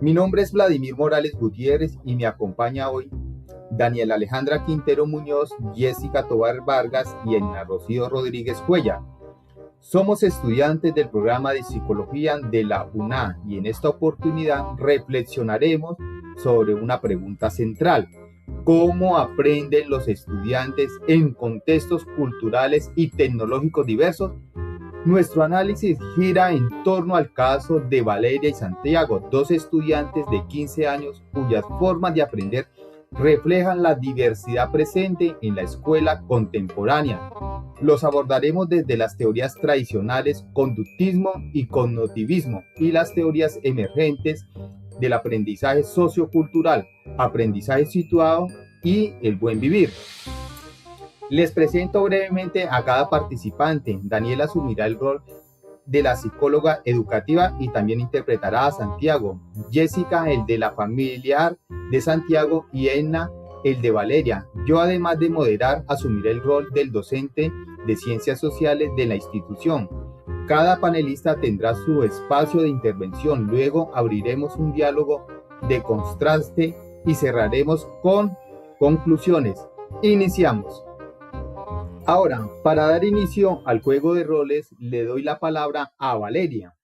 Mi nombre es Vladimir Morales Gutiérrez y me acompaña hoy Daniela Alejandra Quintero Muñoz, Jessica Tobar Vargas y Elena Rocío Rodríguez Cuellar. Somos estudiantes del programa de Psicología de la UNA y en esta oportunidad reflexionaremos sobre una pregunta central: ¿cómo aprenden los estudiantes en contextos culturales y tecnológicos diversos? Nuestro análisis gira en torno al caso de Valeria y Santiago, dos estudiantes de 15 años cuyas formas de aprender reflejan la diversidad presente en la escuela contemporánea. Los abordaremos desde las teorías tradicionales, conductismo y cognitivismo, y las teorías emergentes del aprendizaje sociocultural, aprendizaje situado y el buen vivir. Les presento brevemente a cada participante. Daniela asumirá el rol de la psicóloga educativa y también interpretará a Santiago. Jessica el de la familiar de Santiago y Edna el de Valeria. Yo, además de moderar, asumiré el rol del docente de ciencias sociales de la institución. Cada panelista tendrá su espacio de intervención. Luego abriremos un diálogo de contraste y cerraremos con conclusiones. Iniciamos. Ahora, para dar inicio al juego de roles, le doy la palabra a Valeria.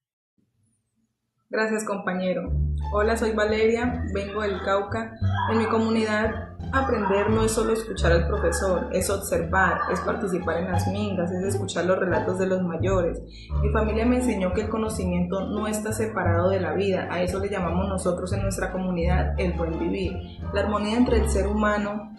Gracias, compañero. Hola, soy Valeria, vengo del Cauca. En mi comunidad, aprender no es solo escuchar al profesor, es observar, es participar en las mingas, es escuchar los relatos de los mayores. Mi familia me enseñó que el conocimiento no está separado de la vida, a eso le llamamos nosotros en nuestra comunidad el buen vivir. La armonía entre el ser humano,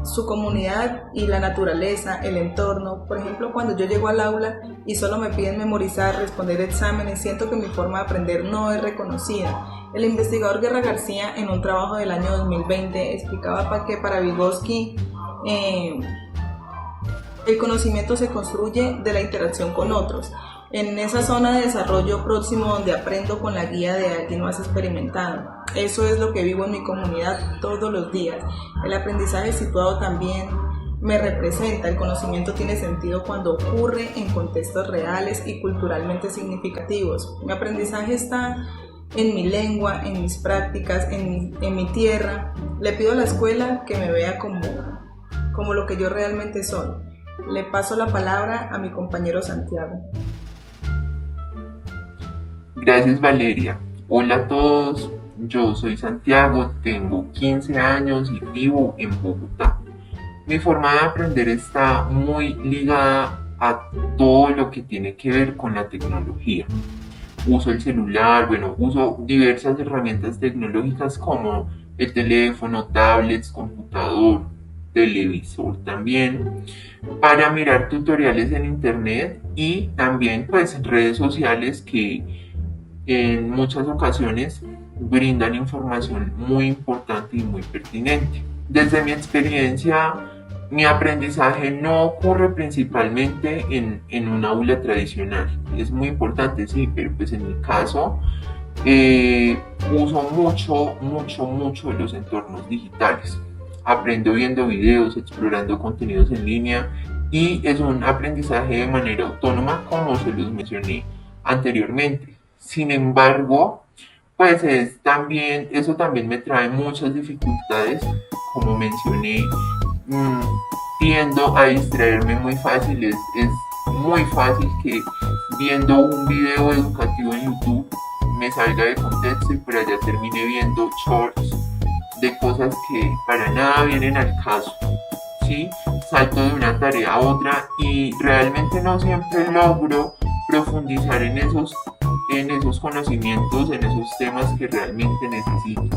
su comunidad y la naturaleza, el entorno. Por ejemplo, cuando yo llego al aula y solo me piden memorizar, responder exámenes, siento que mi forma de aprender no es reconocida. El investigador Guerra García, en un trabajo del año 2020, explicaba que para Vygotsky el conocimiento se construye de la interacción con otros. En esa zona de desarrollo próximo donde aprendo con la guía de alguien más experimentado. Eso es lo que vivo en mi comunidad todos los días. El aprendizaje situado también me representa. El conocimiento tiene sentido cuando ocurre en contextos reales y culturalmente significativos. Mi aprendizaje está en mi lengua, en mis prácticas, en mi tierra. Le pido a la escuela que me vea como lo que yo realmente soy. Le paso la palabra a mi compañero Santiago. Gracias, Valeria. Hola a todos, yo soy Santiago, tengo 15 años y vivo en Bogotá. Mi forma de aprender está muy ligada a todo lo que tiene que ver con la tecnología. Uso el celular, uso diversas herramientas tecnológicas como el teléfono, tablets, computador, televisor también, para mirar tutoriales en internet y también redes sociales que en muchas ocasiones brindan información muy importante y muy pertinente. Desde mi experiencia, mi aprendizaje no ocurre principalmente en un aula tradicional. Es muy importante, sí, pero en mi caso uso mucho los entornos digitales. Aprendo viendo videos, explorando contenidos en línea y es un aprendizaje de manera autónoma, como se los mencioné anteriormente. Sin embargo, eso también me trae muchas dificultades, como mencioné, tiendo a distraerme muy fácil, es muy fácil que viendo un video educativo en YouTube me salga de contexto y por allá termine viendo shorts de cosas que para nada vienen al caso, ¿sí? Salto de una tarea a otra y realmente no siempre logro profundizar en esos conocimientos, en esos temas que realmente necesito.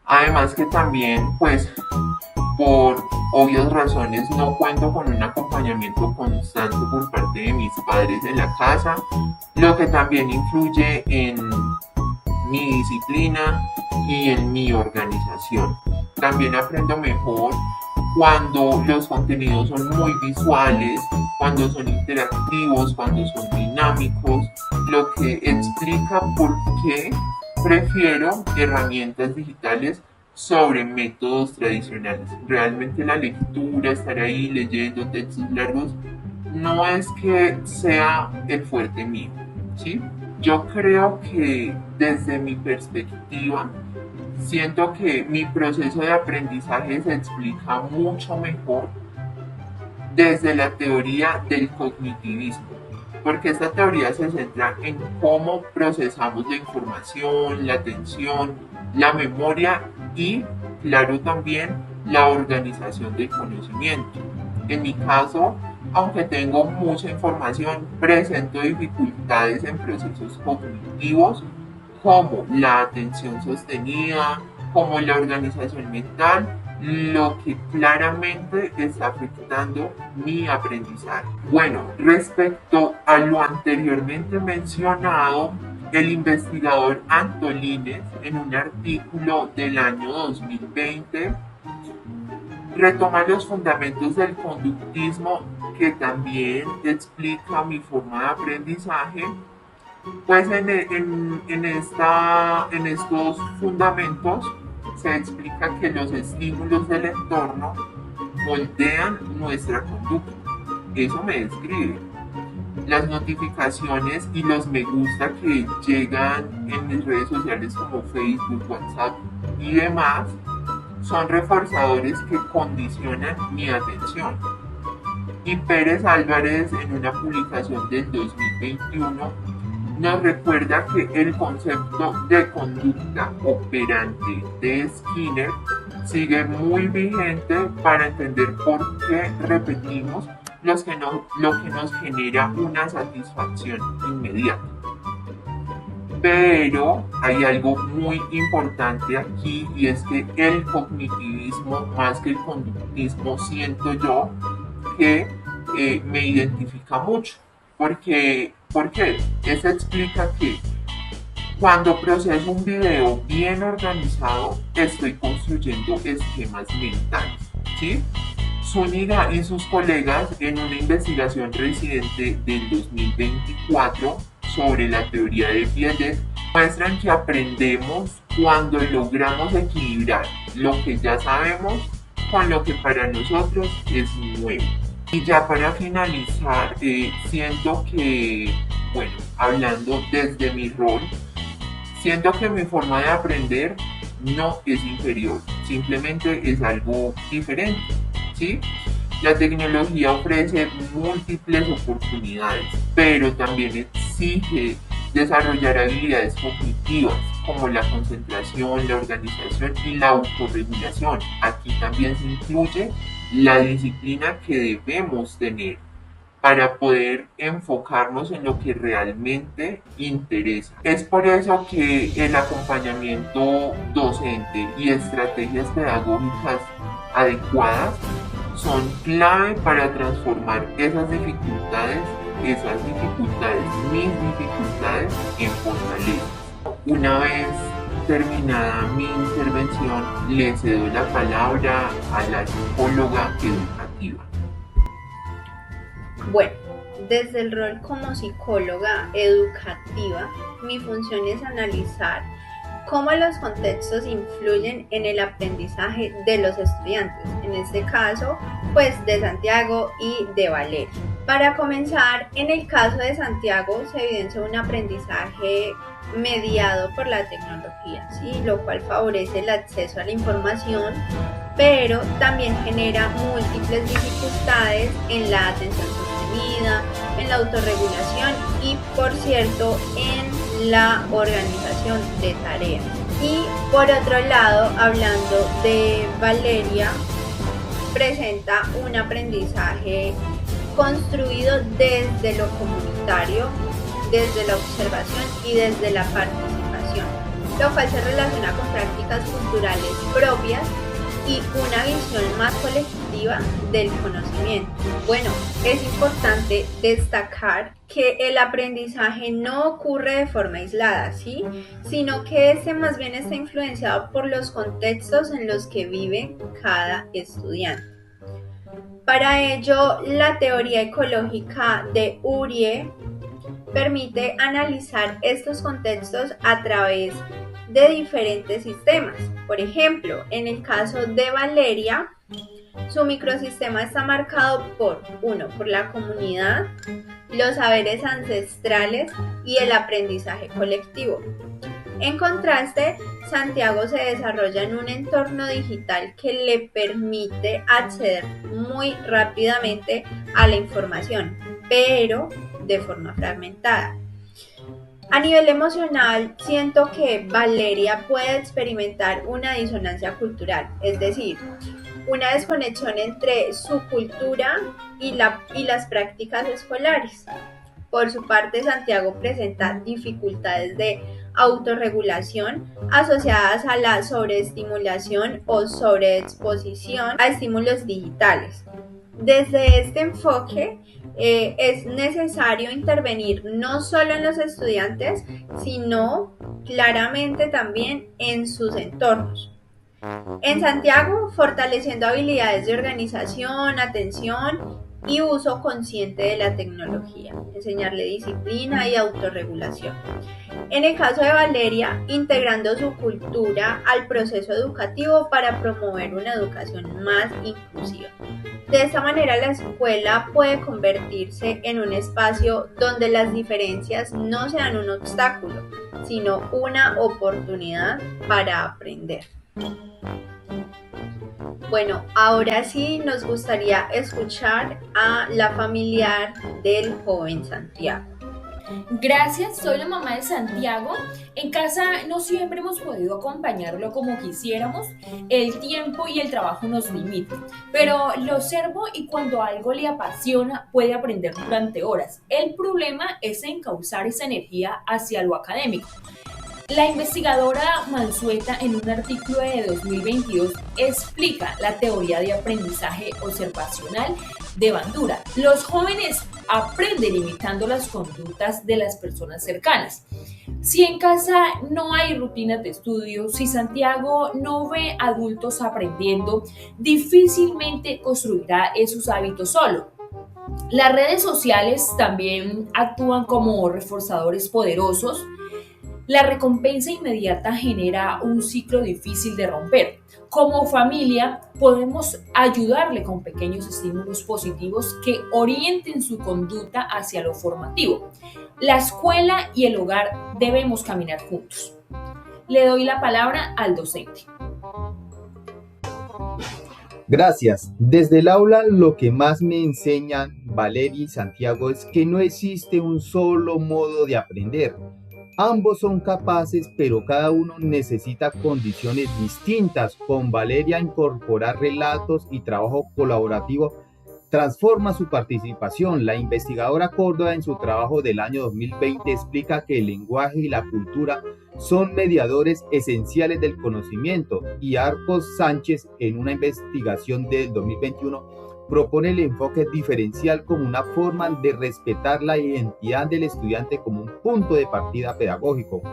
Además que también, por obvias razones, no cuento con un acompañamiento constante por parte de mis padres en la casa, lo que también influye en mi disciplina y en mi organización. También aprendo mejor cuando los contenidos son muy visuales, cuando son interactivos, cuando son dinámicos, lo que explica por qué prefiero herramientas digitales sobre métodos tradicionales. Realmente la lectura, estar ahí leyendo textos largos, no es que sea el fuerte mío, ¿sí? Yo creo que desde mi perspectiva, siento que mi proceso de aprendizaje se explica mucho mejor desde la teoría del cognitivismo, porque esta teoría se centra en cómo procesamos la información, la atención, la memoria y, claro, también la organización del conocimiento. En mi caso, aunque tengo mucha información, presento dificultades en procesos cognitivos como la atención sostenida, como la organización mental, lo que claramente está afectando mi aprendizaje. Bueno, respecto a lo anteriormente mencionado, el investigador Antolines, en un artículo del año 2020, retoma los fundamentos del conductismo, que también explica mi forma de aprendizaje. Pues en estos fundamentos se explica que los estímulos del entorno moldean nuestra conducta. Eso me describe. Las notificaciones y los me gusta que llegan en mis redes sociales como Facebook, WhatsApp y demás son reforzadores que condicionan mi atención. Y Pérez Álvarez, en una publicación del 2021, nos recuerda que el concepto de conducta operante de Skinner sigue muy vigente para entender por qué repetimos lo que nos genera una satisfacción inmediata. Pero hay algo muy importante aquí, y es que el cognitivismo, más que el conductismo, siento yo que me identifica mucho. ¿Por qué? Eso explica que cuando proceso un video bien organizado, estoy construyendo esquemas mentales, ¿sí? Zúñiga y sus colegas, en una investigación reciente del 2024 sobre la teoría de Piaget, muestran que aprendemos cuando logramos equilibrar lo que ya sabemos con lo que para nosotros es nuevo. Y ya para finalizar, siento que, bueno, hablando desde mi rol, siento que mi forma de aprender no es inferior, simplemente es algo diferente, ¿sí? La tecnología ofrece múltiples oportunidades, pero también exige desarrollar habilidades cognitivas como la concentración, la organización y la autorregulación. Aquí también se incluye la disciplina que debemos tener para poder enfocarnos en lo que realmente interesa. Es por eso que el acompañamiento docente y estrategias pedagógicas adecuadas son clave para transformar mis dificultades en fortalezas. Una vez terminada mi intervención, le cedo la palabra a la psicóloga educativa. Bueno, desde el rol como psicóloga educativa, mi función es analizar cómo los contextos influyen en el aprendizaje de los estudiantes, en este caso, pues de Santiago y de Valeria. Para comenzar, en el caso de Santiago se evidencia un aprendizaje mediado por la tecnología, ¿sí? Lo cual favorece el acceso a la información, pero también genera múltiples dificultades en la atención sostenida, en la autorregulación y, por cierto, en la organización de tareas. Y por otro lado, hablando de Valeria, presenta un aprendizaje construido desde lo comunitario, desde la observación y desde la participación, lo cual se relaciona con prácticas culturales propias y una visión más colectiva del conocimiento. Bueno, es importante destacar que el aprendizaje no ocurre de forma aislada, ¿sí? Sino que este más bien está influenciado por los contextos en los que vive cada estudiante. Para ello, la teoría ecológica de Urie permite analizar estos contextos a través de diferentes sistemas. Por ejemplo, en el caso de Valeria, Su microsistema está marcado por la comunidad, los saberes ancestrales y el aprendizaje colectivo. En contraste, Santiago se desarrolla en un entorno digital que le permite acceder muy rápidamente a la información, pero de forma fragmentada. A nivel emocional, siento que Valeria puede experimentar una disonancia cultural, es decir, una desconexión entre su cultura y las prácticas escolares. Por su parte, Santiago presenta dificultades de autorregulación asociadas a la sobreestimulación o sobreexposición a estímulos digitales. Desde este enfoque, es necesario intervenir no solo en los estudiantes, sino claramente también en sus entornos. En Santiago, fortaleciendo habilidades de organización, atención y uso consciente de la tecnología, enseñarle disciplina y autorregulación. En el caso de Valeria, integrando su cultura al proceso educativo para promover una educación más inclusiva. De esta manera, la escuela puede convertirse en un espacio donde las diferencias no sean un obstáculo, sino una oportunidad para aprender. Bueno, ahora sí nos gustaría escuchar a la familiar del joven Santiago. Gracias, soy la mamá de Santiago. En casa no siempre hemos podido acompañarlo como quisiéramos. El tiempo y el trabajo nos limitan, pero lo observo y cuando algo le apasiona puede aprender durante horas. El problema es encauzar esa energía hacia lo académico. La investigadora Mansueta, en un artículo de 2022, explica la teoría de aprendizaje observacional de Bandura. Los jóvenes aprenden imitando las conductas de las personas cercanas. Si en casa no hay rutinas de estudio, si Santiago no ve adultos aprendiendo, difícilmente construirá esos hábitos solo. Las redes sociales también actúan como reforzadores poderosos. La recompensa inmediata genera un ciclo difícil de romper. Como familia, podemos ayudarle con pequeños estímulos positivos que orienten su conducta hacia lo formativo. La escuela y el hogar debemos caminar juntos. Le doy la palabra al docente. Gracias. Desde el aula lo que más me enseñan Valeria y Santiago es que no existe un solo modo de aprender. Ambos son capaces, pero cada uno necesita condiciones distintas. Con Valeria, incorporar relatos y trabajo colaborativo transforma su participación. La investigadora Córdoba, en su trabajo del año 2020, explica que el lenguaje y la cultura son mediadores esenciales del conocimiento, y Arcos Sánchez, en una investigación del 2021, propone el enfoque diferencial como una forma de respetar la identidad del estudiante como un punto de partida pedagógico.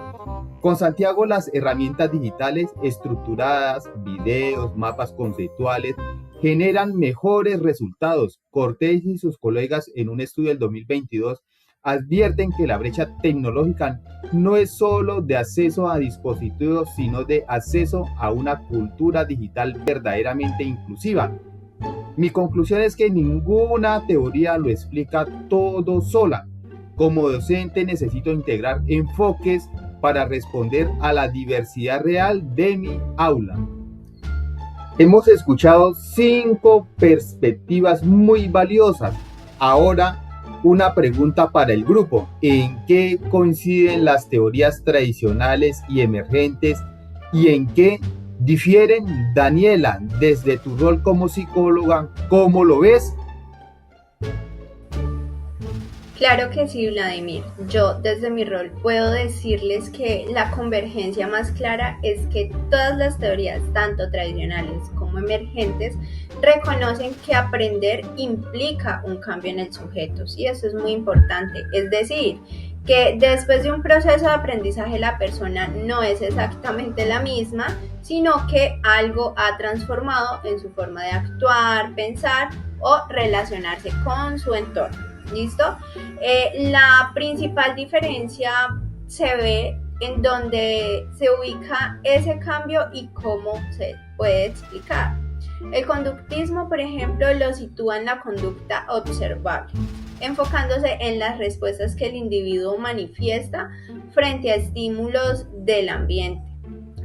Con Santiago, las herramientas digitales estructuradas, videos, mapas conceptuales, generan mejores resultados. Cortés y sus colegas, en un estudio del 2022, advierten que la brecha tecnológica no es solo de acceso a dispositivos, sino de acceso a una cultura digital verdaderamente inclusiva. Mi conclusión es que ninguna teoría lo explica todo sola. Como docente necesito integrar enfoques para responder a la diversidad real de mi aula. Hemos escuchado 5 perspectivas muy valiosas. Ahora, una pregunta para el grupo. ¿En qué coinciden las teorías tradicionales y emergentes y en qué difieren? Daniela, desde tu rol como psicóloga, ¿cómo lo ves? Claro que sí, Vladimir. Yo desde mi rol puedo decirles que la convergencia más clara es que todas las teorías, tanto tradicionales como emergentes, reconocen que aprender implica un cambio en el sujeto, y eso es muy importante. Es decir, que después de un proceso de aprendizaje la persona no es exactamente la misma, sino que algo ha transformado en su forma de actuar, pensar o relacionarse con su entorno. ¿Listo? La principal diferencia se ve en donde se ubica ese cambio y cómo se puede explicar. El conductismo, por ejemplo, lo sitúa en la conducta observable, enfocándose en las respuestas que el individuo manifiesta frente a estímulos del ambiente.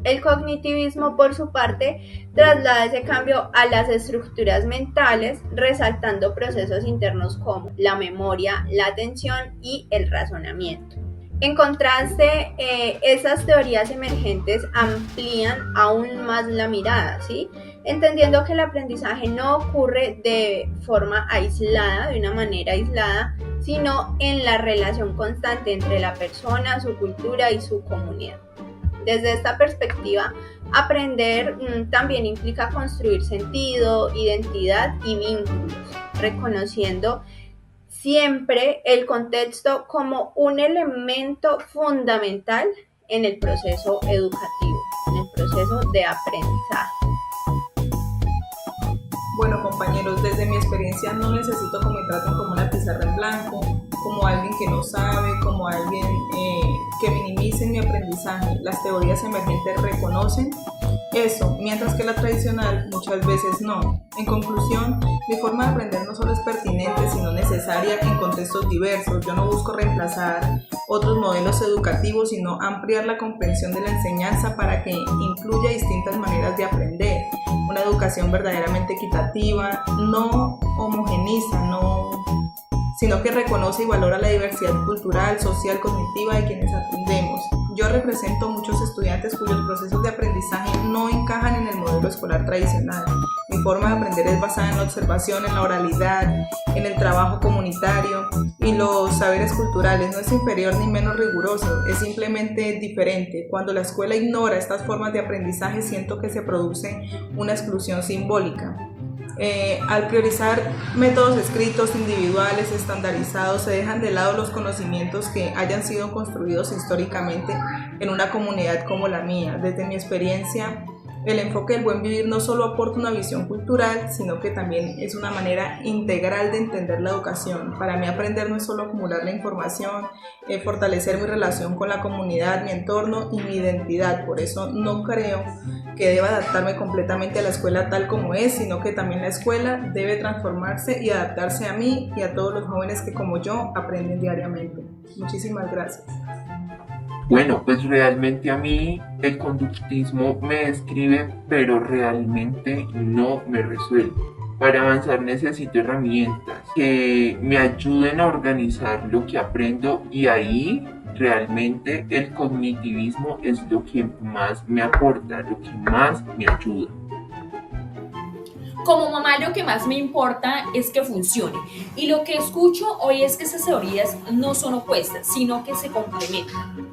El cognitivismo, por su parte, traslada ese cambio a las estructuras mentales, resaltando procesos internos como la memoria, la atención y el razonamiento. En contraste, esas teorías emergentes amplían aún más la mirada, ¿sí? Entendiendo que el aprendizaje no ocurre de forma aislada, de una manera aislada, sino en la relación constante entre la persona, su cultura y su comunidad. Desde esta perspectiva, aprender también implica construir sentido, identidad y vínculos, reconociendo siempre el contexto como un elemento fundamental en el proceso educativo, en el proceso de aprendizaje. Bueno, compañeros, desde mi experiencia no necesito que me traten como una pizarra en blanco, como alguien que no sabe, como alguien que minimice mi aprendizaje. Las teorías emergentes reconocen eso, mientras que la tradicional muchas veces no. En conclusión, mi forma de aprender no solo es pertinente, sino necesaria en contextos diversos. Yo no busco reemplazar otros modelos educativos, sino ampliar la comprensión de la enseñanza para que incluya distintas maneras de aprender. Una educación verdaderamente equitativa, no homogeniza, sino que reconoce y valora la diversidad cultural, social, cognitiva de quienes aprendemos. Yo represento muchos estudiantes cuyos procesos de aprendizaje no encajan en el modelo escolar tradicional. Mi forma de aprender es basada en la observación, en la oralidad, en el trabajo comunitario y los saberes culturales. No es inferior ni menos riguroso, es simplemente diferente. Cuando la escuela ignora estas formas de aprendizaje, siento que se produce una exclusión simbólica. Al priorizar métodos escritos, individuales, estandarizados, se dejan de lado los conocimientos que hayan sido construidos históricamente en una comunidad como la mía. Desde mi experiencia, el enfoque del buen vivir no solo aporta una visión cultural, sino que también es una manera integral de entender la educación. Para mí aprender no es solo acumular la información, fortalecer mi relación con la comunidad, mi entorno y mi identidad. Por eso no creo que deba adaptarme completamente a la escuela tal como es, sino que también la escuela debe transformarse y adaptarse a mí y a todos los jóvenes que como yo aprenden diariamente. Muchísimas gracias. Bueno, pues realmente a mí el conductismo me describe, pero realmente no me resuelve. Para avanzar necesito herramientas que me ayuden a organizar lo que aprendo y ahí realmente el cognitivismo es lo que más me aporta, lo que más me ayuda. Como mamá, lo que más me importa es que funcione. Y lo que escucho hoy es que esas teorías no son opuestas, sino que se complementan.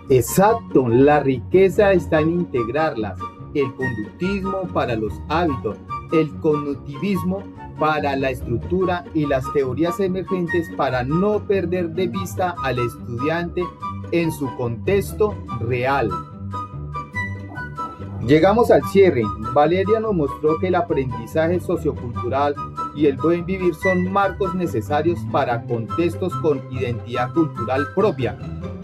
Exacto, la riqueza está en integrarlas. El conductismo para los hábitos, el cognitivismo para la estructura y las teorías emergentes para no perder de vista al estudiante en su contexto real. Llegamos al cierre. Valeria nos mostró que el aprendizaje sociocultural y el buen vivir son marcos necesarios para contextos con identidad cultural propia.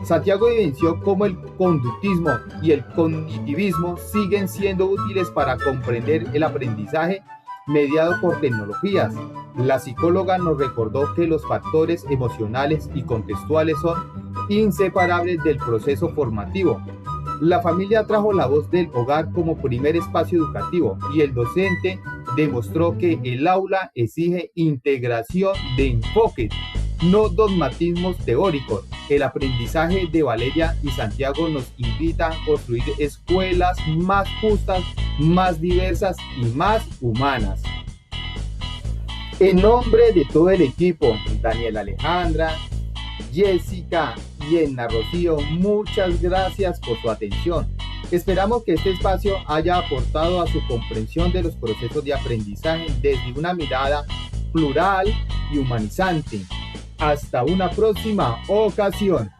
Santiago evidenció cómo el conductismo y el cognitivismo siguen siendo útiles para comprender el aprendizaje mediado por tecnologías. La psicóloga nos recordó que los factores emocionales y contextuales son inseparables del proceso formativo. La familia trajo la voz del hogar como primer espacio educativo y el docente demostró que el aula exige integración de enfoques, no dogmatismos teóricos. El aprendizaje de Valeria y Santiago nos invita a construir escuelas más justas, más diversas y más humanas. En nombre de todo el equipo, Daniela Alejandra, Jessica y Edna Rocío, muchas gracias por su atención. Esperamos que este espacio haya aportado a su comprensión de los procesos de aprendizaje desde una mirada plural y humanizante. Hasta una próxima ocasión.